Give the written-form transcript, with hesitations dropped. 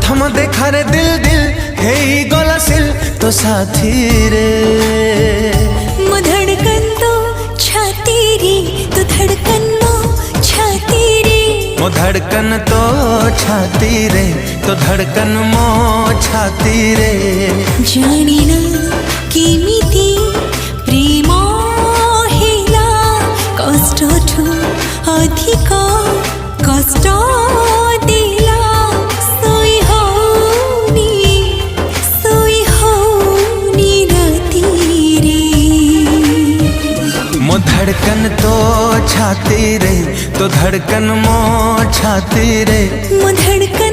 प्रथम देखारे दिल दिल हे गलासिल तो साथी रे मो धड़कन तो छाती रे तो धड़कन मो छाती रे मो धड़कन तो छाती रे तो धड़कन मो छाती रे जानी ना किमिति प्रेम हेला कष्ट ठू अधिक कष्ट देला सोई होनी राती रे मो धड़कन तो छाती रे तो धड़कन मो छाती रे मो धड़कन